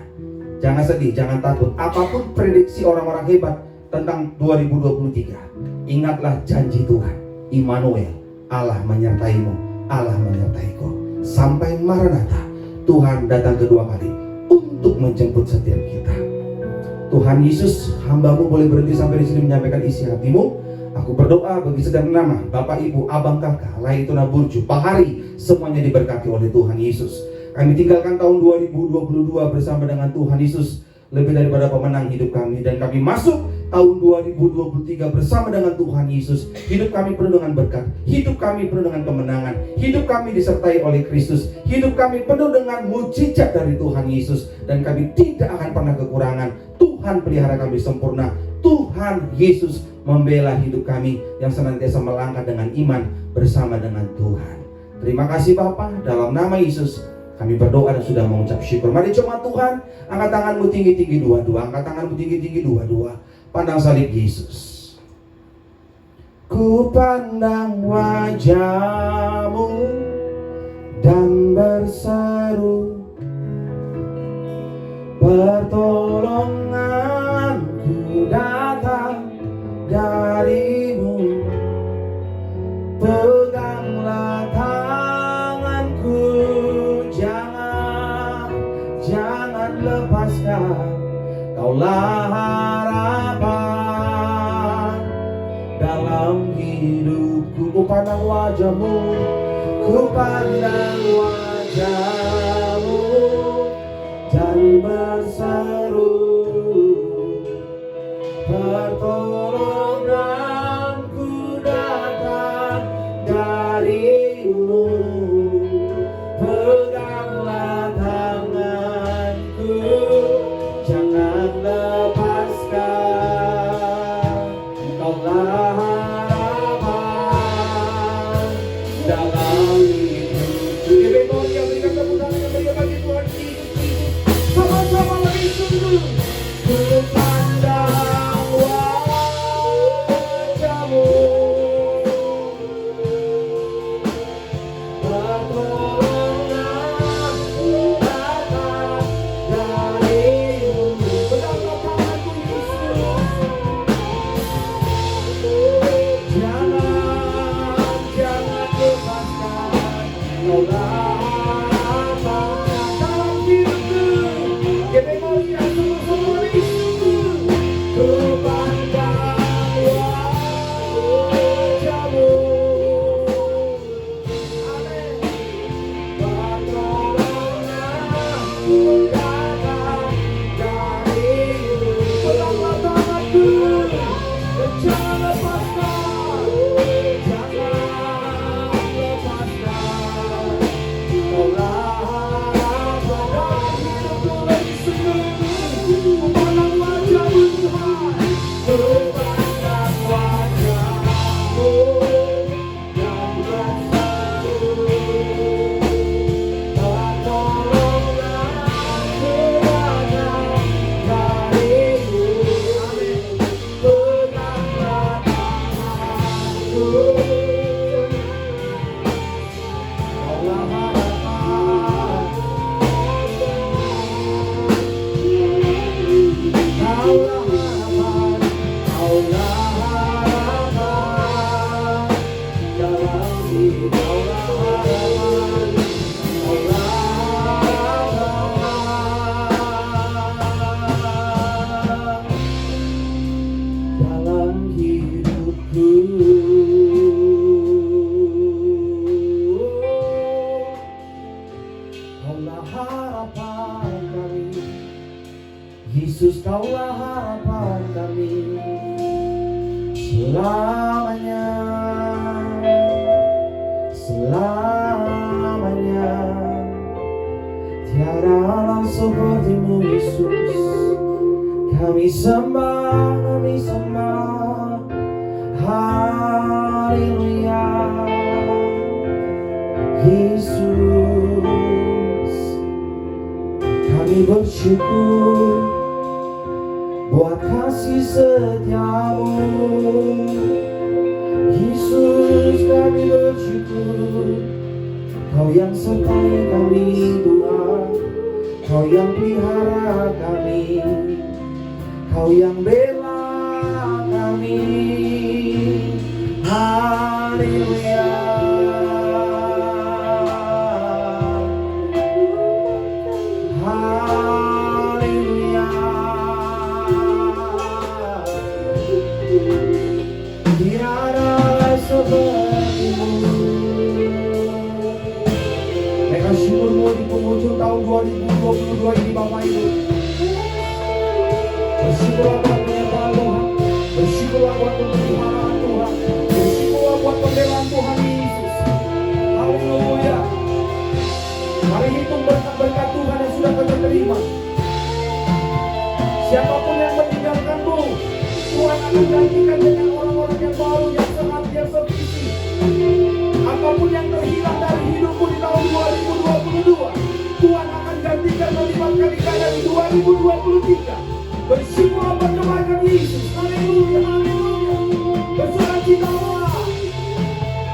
Jangan sedih, jangan takut. Apapun prediksi orang-orang hebat tentang 2023, ingatlah janji Tuhan, Immanuel, Allah menyertaimu, Allah menyertaiku. Sampai Maranatha, Tuhan datang kedua kali untuk menjemput setiap kita. Tuhan Yesus, hambamu boleh berhenti sampai di sini menyampaikan isi hatimu. Aku berdoa bagi setiap nama, Bapak, Ibu, Abang, Kakak, Laituna, Burju, Bahari, semuanya diberkati oleh Tuhan Yesus. Kami tinggalkan tahun 2022 bersama dengan Tuhan Yesus lebih daripada pemenang hidup kami. Dan kami masuk tahun 2023 bersama dengan Tuhan Yesus. Hidup kami penuh dengan berkat, hidup kami penuh dengan kemenangan, hidup kami disertai oleh Kristus, hidup kami penuh dengan mujizat dari Tuhan Yesus. Dan kami tidak akan pernah kekurangan. Tuhan pelihara kami sempurna. Tuhan Yesus membela hidup kami yang senantiasa melangkah dengan iman bersama dengan Tuhan. Terima kasih Bapa, dalam nama Yesus kami berdoa dan sudah mengucap syukur. Mari jemaat Tuhan, angkat tanganmu tinggi-tinggi dua-dua. Angkat tanganmu tinggi-tinggi dua-dua. Pandang salib Yesus. Ku pandang wajahmu dan berseru, pertolonganku datang darimu. Peganglah tanganku, jangan lepaskan. Kaulah harapan dalam hidupku. Ku pandang wajahmu, ku pandang wajahmu dan berseru, pertolonganku datang darimu. Peganglah tanganku, jangan lepaskan. Kaulah harapan dalam hidupku. Memoria, berikan tepuk tangan yang meriah bagi Tuhan Yesus. Sama-sama lagi sungguh. Ku pandang wajahmu, pertolonganku datang darimu. Peganglah tanganku Yesus, jangan lepaskan. Kaulah harapan dalam hidupku. Que memoria, sama-sama. Yesus kaulah harapan kami selamanya, selamanya. Tiada Allah seperti-Mu Yesus. Kami sembah, kami sembah. Haleluya. Yesus, kami bersyukur buat kasih setiamu. Yesus, kami bersyukur Kau yang sertai kami Tuhan, Kau yang pelihara kami, Kau yang bela kami. Haleluya. Haleluya. Tiada seperti-Mu. Mereka syukur-Mu di penghujung tahun 2022 ini Bapak Ibu. Bersyukurlah buat penyertaan Tuhan, bersyukurlah buat pemeliharaan Tuhan, bersyukurlah buat pembelaan Tuhan Yesus. Haleluya. Mari hitung berkat-berkat Tuhan yang sudah kita terima. Siapapun yang meninggalkanmu, Tuhan akan gantikan dengan orang-orang yang baru, yang sehat, yang sevisi. Apapun yang terhilang dari hidupmu di tahun 2022, Tuhan akan gantikan berlipat kali ganda di 2023. Bersyukurlah buat kebaikan Yesus. Haleluya, haleluya. Bersukacitalah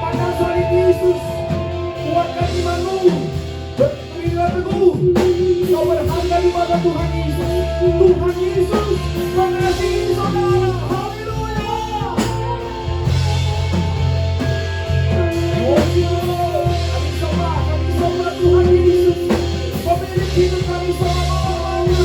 pada salib Yesus. Kuatkan imanmu, berilah teguh. Kau berharga di mata Tuhan Yesus. Tuhan Yesus mengasihi saudara. Haleluya. Kami sembah Tuhan Yesus, pemilik hidup kami selama-lamanya.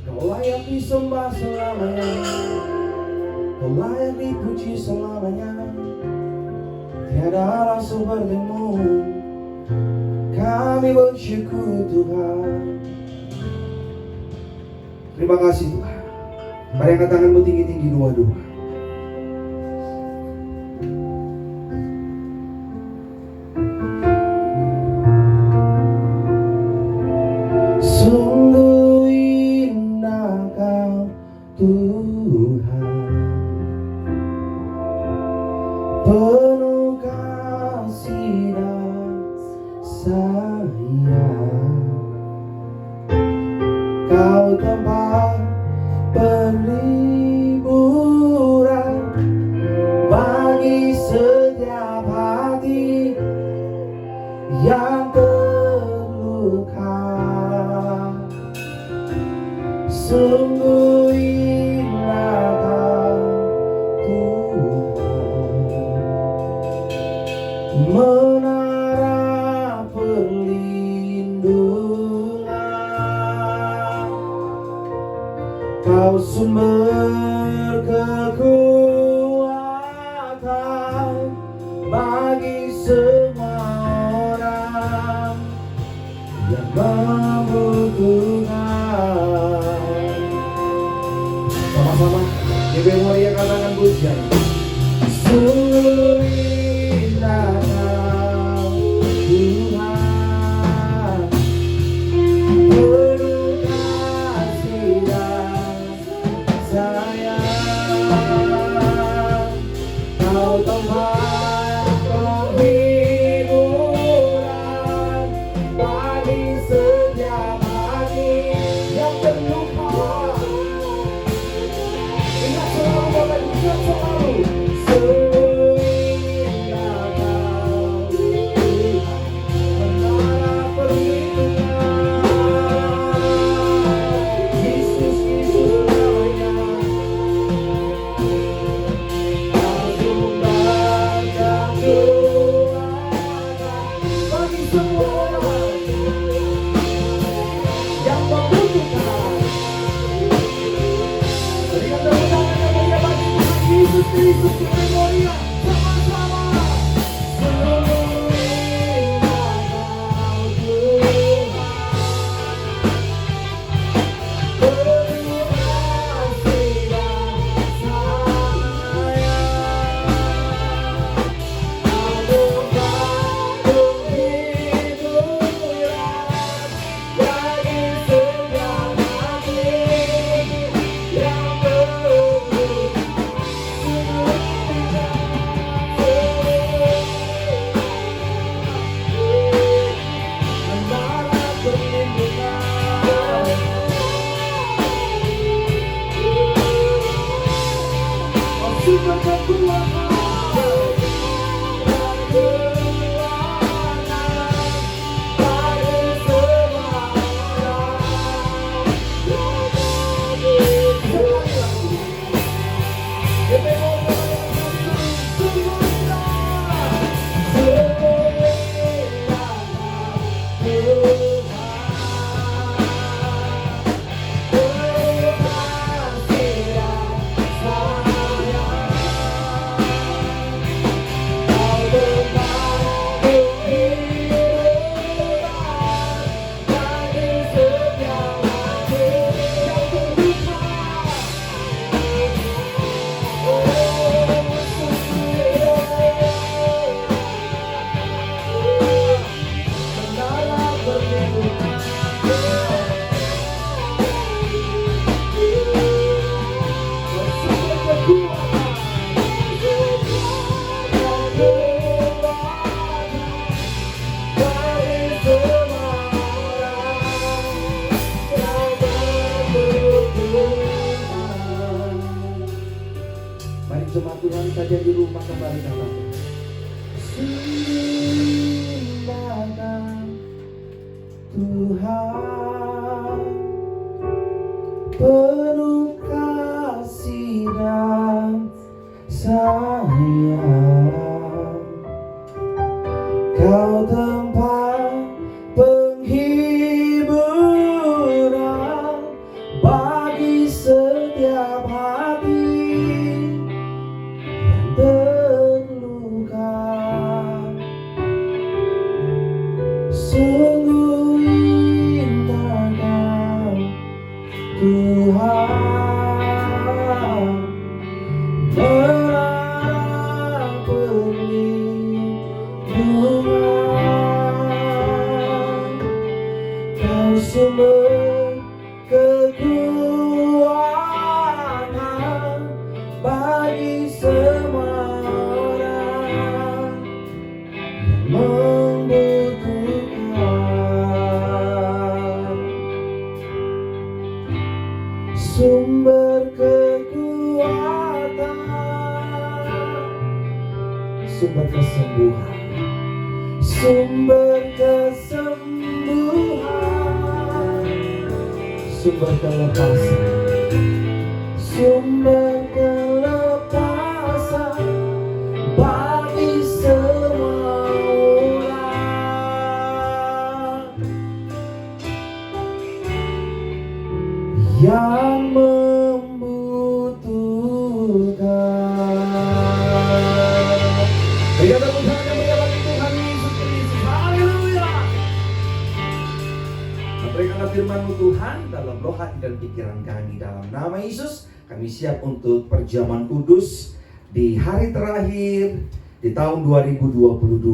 Kau layak disembah selamanya, Kau layak dipuji selamanya. Tiada Allah seperti-Mu. Kami bersyukur Tuhan. Terima kasih Tuhan. Mari angkat tanganmu tinggi-tinggi dua-dua. Sungguh indah Kau Tuhan, penuh kasih dan sayang. Kau tempat perliburan bagi setiap hati yang terluka. Sungguh indah Kau Tuhan, menara perlindungan. Kau sumber kekuatan bagi semua orang yang membutuhkan. Sama-sama di memori yang katakan pujian. Sungguh indah Kau Tuhan, penuh kasih saja di rumah kembali katakan, sembahkan Tuhan, penuh kasih dan sayang. Kau tempat penghiburan bagi setiap hati yang terluka. Sungguh indah Kau Tuhan, menara perlindungan. Kau sumber kekuatan bagi semua orang yang membutuhkan. Sumber kekuatan, sumber kesembuhan, sumber kesembuhan, sumber kelepasan, sumber kelepasan bagi semua orang yang membutuhkan. Berikan tepuk tangan yang meriah bagi Tuhan Yesus Kristus. Haleluya. Berikanlah firman-Mu Tuhan dalam roh hati dan pikiran kami. Dalam nama Yesus kami siap untuk perjamuan kudus di hari terakhir di tahun 2022,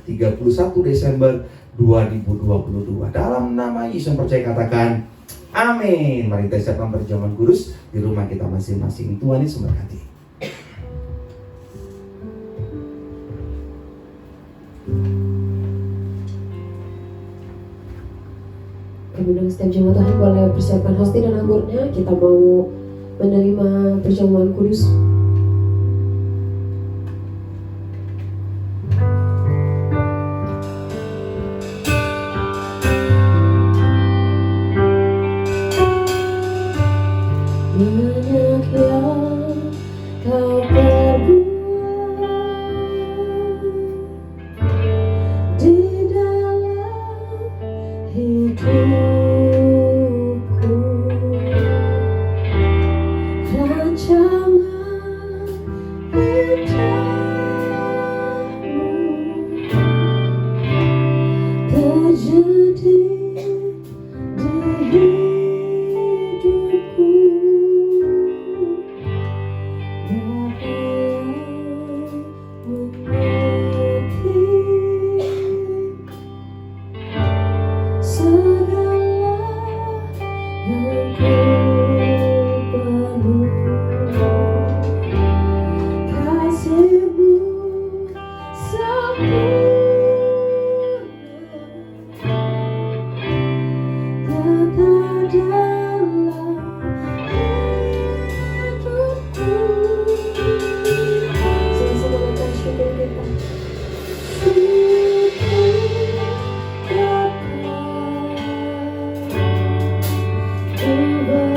31 Desember 2022. Dalam nama Yesus yang percaya katakan amin. Mari kita siapkan perjamuan kudus di rumah kita masing-masing. Tuhan Yesus memberkati. Kami undang setiap jemaat Tuhan boleh persiapkan hosti dan anggurnya. Kita mau menerima perjamuan kudus. Banyak yang kau perbuat di dalam hidupku, rancangan indahmu terjadi di hidupku. Over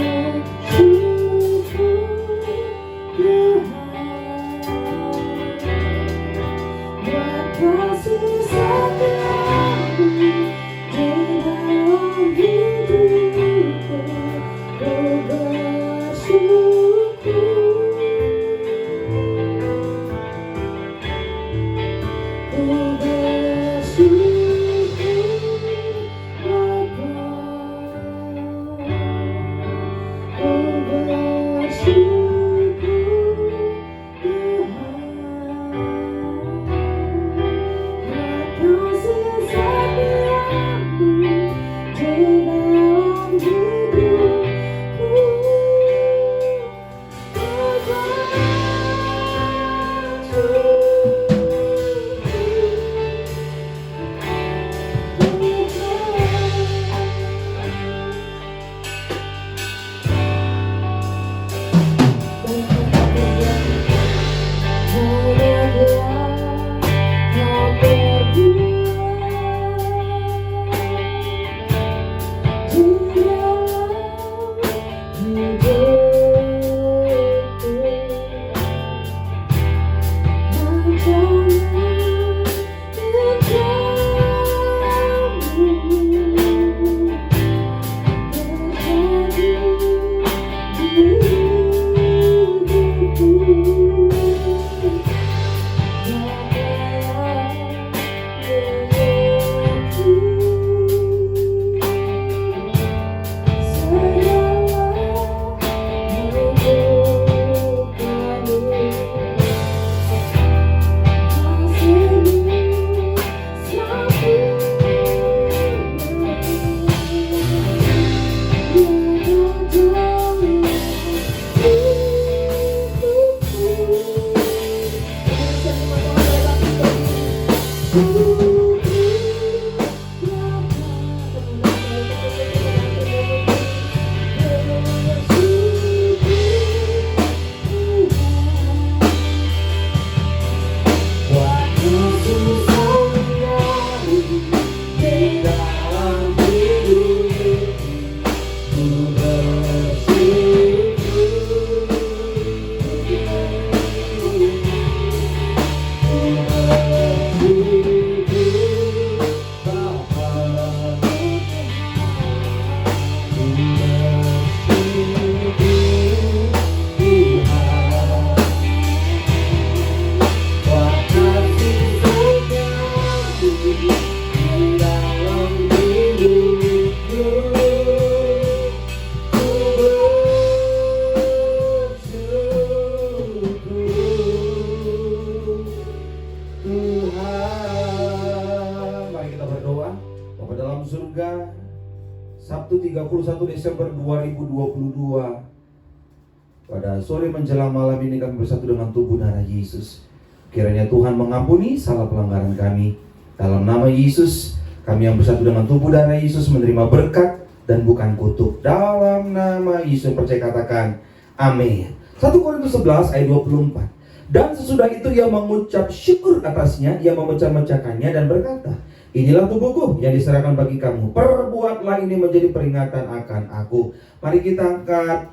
31 Desember 2022. Pada sore menjelang malam ini kami bersatu dengan tubuh darah Yesus. Kiranya Tuhan mengampuni salah pelanggaran kami. Dalam nama Yesus, kami yang bersatu dengan tubuh darah Yesus menerima berkat dan bukan kutuk. Dalam nama Yesus percaya katakan amin. 1 Korintus 11 ayat 24. Dan sesudah itu ia mengucap syukur atasnya, ia memecah-mecahkannya dan berkata, inilah tubuhku yang diserahkan bagi kamu. Perbuatlah ini menjadi peringatan akan aku. Mari kita angkat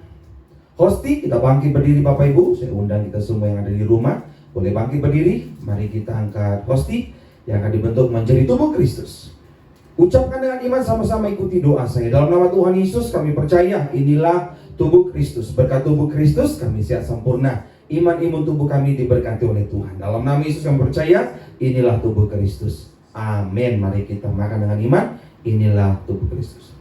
hosti, kita bangkit berdiri Bapak Ibu. Saya undang kita semua yang ada di rumah, boleh bangkit berdiri. Mari kita angkat hosti yang akan dibentuk menjadi tubuh Kristus. Ucapkan dengan iman, sama-sama ikuti doa saya. Dalam nama Tuhan Yesus kami percaya inilah tubuh Kristus. Berkat tubuh Kristus kami siap sempurna. Iman tubuh kami diberkati oleh Tuhan. Dalam nama Yesus kami percaya inilah tubuh Kristus. Amin. Mari kita makan dengan iman. Inilah tubuh Kristus.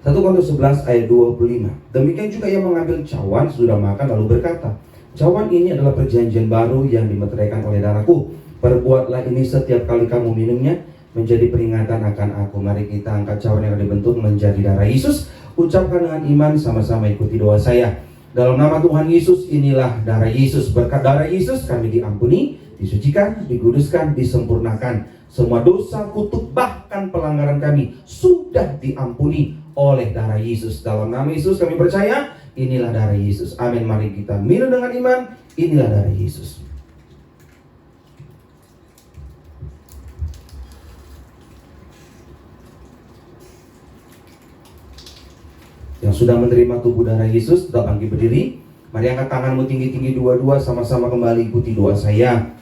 Satu Korintus 11 ayat 25. Demikian juga ia mengambil cawan sudah makan lalu berkata, cawan ini adalah perjanjian baru yang dimeteraikan oleh darahku. Perbuatlah ini setiap kali kamu minumnya menjadi peringatan akan aku. Mari kita angkat cawan yang dibentuk menjadi darah Yesus. Ucapkan dengan iman, sama-sama ikuti doa saya. Dalam nama Tuhan Yesus, inilah darah Yesus. Berkat darah Yesus kami diampuni, disucikan, dikuduskan, disempurnakan. Semua dosa, kutuk, bahkan pelanggaran kami sudah diampuni oleh darah Yesus. Dalam nama Yesus kami percaya inilah darah Yesus. Amin. Mari kita minum dengan iman. Inilah darah Yesus. Yang sudah menerima tubuh darah Yesus tetap bangkit berdiri. Mari angkat tanganmu tinggi-tinggi dua-dua, sama-sama kembali ikuti doa saya.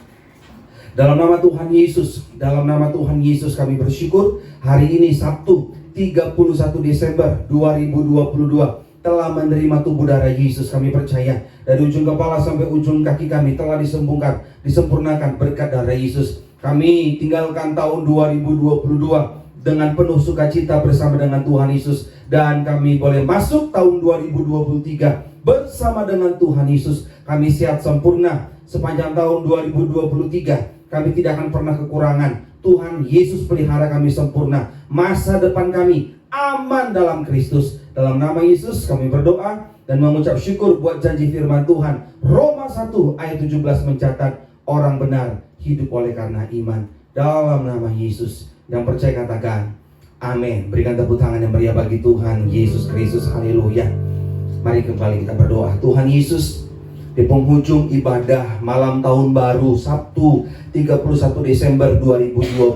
Dalam nama Tuhan Yesus, dalam nama Tuhan Yesus kami bersyukur hari ini Sabtu 31 Desember 2022 telah menerima tubuh darah Yesus. Kami percaya dari ujung kepala sampai ujung kaki kami telah disembuhkan, disempurnakan berkat darah Yesus. Kami tinggalkan tahun 2022 dengan penuh sukacita bersama dengan Tuhan Yesus, dan kami boleh masuk tahun 2023 bersama dengan Tuhan Yesus. Kami siap sempurna sepanjang tahun 2023. Kami tidak akan pernah kekurangan. Tuhan Yesus pelihara kami sempurna. Masa depan kami aman dalam Kristus. Dalam nama Yesus kami berdoa dan mengucap syukur buat janji firman Tuhan. Roma 1 ayat 17 mencatat, orang benar hidup oleh karena iman. Dalam nama Yesus, yang percaya katakan amin. Berikan tepuk tangan yang meriah bagi Tuhan Yesus Kristus. Haleluya. Mari kembali kita berdoa. Tuhan Yesus, di penghujung ibadah malam tahun baru Sabtu 31 Desember 2022,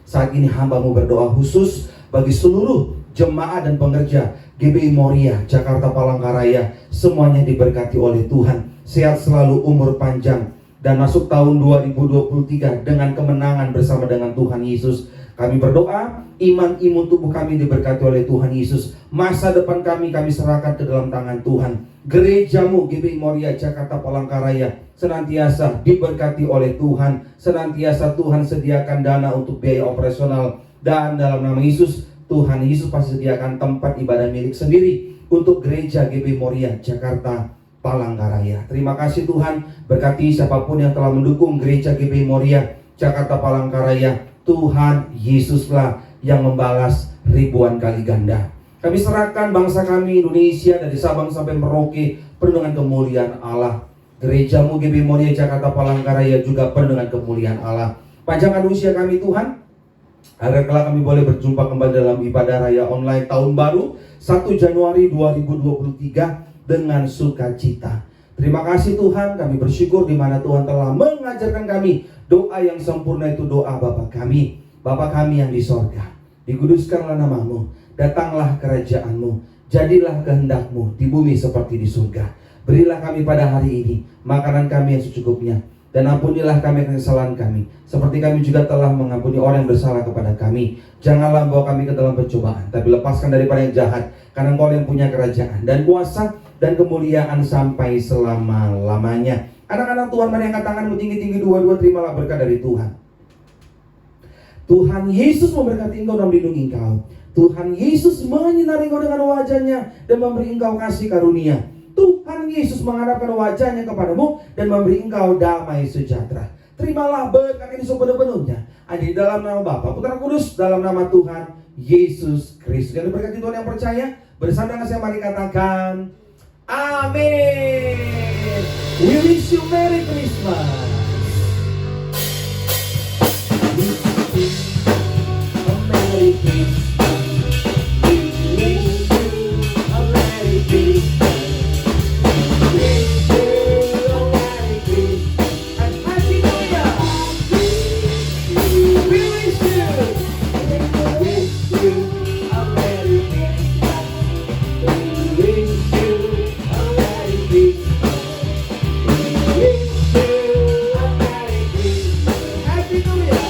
saat ini hamba-Mu berdoa khusus bagi seluruh jemaat dan pengerja GBI Moria Jakarta Palangkaraya. Semuanya diberkati oleh Tuhan, sehat selalu, umur panjang, dan masuk tahun 2023 dengan kemenangan bersama dengan Tuhan Yesus. Kami berdoa, iman tubuh kami diberkati oleh Tuhan Yesus. Masa depan kami serahkan ke dalam tangan Tuhan. Gereja-Mu GBI Moria Jakarta Palangkaraya senantiasa diberkati oleh Tuhan. Senantiasa Tuhan sediakan dana untuk biaya operasional. Dan dalam nama Yesus, Tuhan Yesus pasti sediakan tempat ibadah milik sendiri untuk gereja GBI Moria Jakarta Palangkaraya. Terima kasih Tuhan, berkati siapapun yang telah mendukung gereja GBI Moria Jakarta Palangkaraya. Tuhan Yesuslah yang membalas ribuan kali ganda. Kami serahkan bangsa kami Indonesia dari Sabang sampai Merauke penuh dengan kemuliaan Allah. Gereja-Mu GBI Moria Jakarta Palangkaraya juga penuh dengan kemuliaan Allah. Panjangkan usia kami Tuhan, agar kelak kami boleh berjumpa kembali dalam ibadah raya online tahun baru 1 Januari 2023 dengan sukacita. Terima kasih Tuhan, kami bersyukur di mana Tuhan telah mengajarkan kami doa yang sempurna, itu doa Bapa kami. Bapa kami yang di sorga, dikuduskanlah nama-Mu, datanglah kerajaan-Mu, jadilah kehendak-Mu di bumi seperti di surga. Berilah kami pada hari ini makanan kami yang secukupnya, dan ampunilah kami kesalahan kami, seperti kami juga telah mengampuni orang yang bersalah kepada kami. Janganlah bawa kami ke dalam pencobaan, tapi lepaskan daripada yang jahat, karena Engkau yang punya kerajaan dan kuasa dan kemuliaan sampai selama-lamanya. Anak-anak Tuhan, mari angkat tanganmu tinggi-tinggi dua-dua, terimalah berkat dari Tuhan. Tuhan Yesus memberkati engkau dan melindungi engkau. Tuhan Yesus menyinari engkau dengan wajahnya dan memberi engkau kasih karunia. Tuhan Yesus menghadapkan wajahnya kepadamu dan memberi engkau damai sejahtera. Terimalah berkat ini sepenuh-penuhnya. Ada di dalam nama Bapa, Putra, Kudus, dalam nama Tuhan Yesus Kristus. Dan berkati Tuhan yang percaya, bersama dengan saya mari katakan, amin. We wish you Merry Christmas. A Merry Christmas. We wish you a Merry Christmas. We wish you a Merry Christmas and Happy New Year. We wish you a Merry Christmas. We wish you a Merry Christmas. We wish you a Merry Christmas. Happy New Year.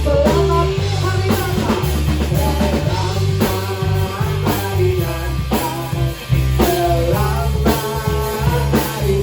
Selamat Hari Natal. Selamat Hari Natal. Selamat Hari Natal. Selamat Hari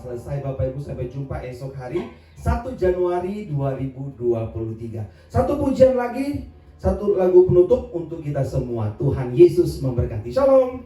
selesai Bapak Ibu, sampai jumpa esok hari 1 Januari 2023. Satu pujian lagi, satu lagu penutup untuk kita semua. Tuhan Yesus memberkati. Shalom.